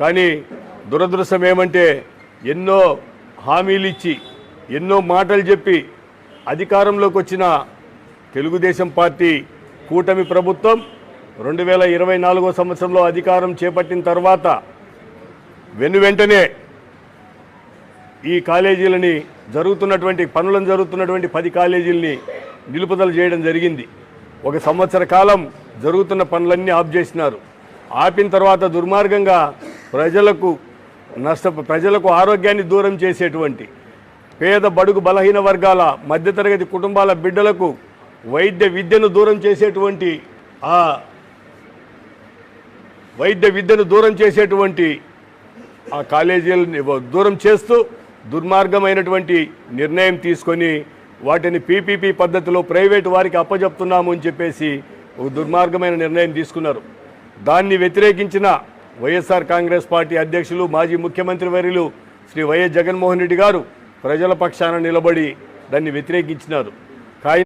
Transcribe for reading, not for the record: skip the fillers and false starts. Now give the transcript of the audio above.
కానీ దురదృష్టం ఏమంటే ఎన్నో హామీలు ఇచ్చి ఎన్నో మాటలు చెప్పి అధికారంలోకి వచ్చిన తెలుగుదేశం పార్టీ కూటమి ప్రభుత్వం 2024 సంవత్సరంలో అధికారం చేపట్టిన తర్వాత వెంటనే ఈ కాలేజీలని పనులను జరుగుతున్నటువంటి 10 కాలేజీలని నిలుపుదల చేయడం జరిగింది. 1 సంవత్సర కాలం జరుగుతున్న పనులన్నీ ఆఫ్ చేసినారు. ఆపిన తర్వాత దుర్మార్గంగా ప్రజలకు ఆరోగ్యాన్ని దూరం చేసేటువంటి పేద బడుగు బలహీన వర్గాల మధ్యతరగతి కుటుంబాల బిడ్డలకు వైద్య విద్యను దూరం చేసేటువంటి ఆ కాలేజీలని దూరం చేస్తూ దుర్మార్గమైనటువంటి నిర్ణయం తీసుకొని వాటిని పీపీపీ పద్ధతిలో ప్రైవేటు వారికి అప్పజెప్తున్నాము అని చెప్పేసి ఒక దుర్మార్గమైన నిర్ణయం తీసుకున్నారు. దాన్ని వ్యతిరేకించిన వైఎస్ఆర్ కాంగ్రెస్ పార్టీ అధ్యక్షులు మాజీ ముఖ్యమంత్రి వర్యులు శ్రీ వైఎస్ జగన్మోహన్ రెడ్డి గారు ప్రజల పక్షాన నిలబడి దాన్ని వ్యతిరేకించినారు.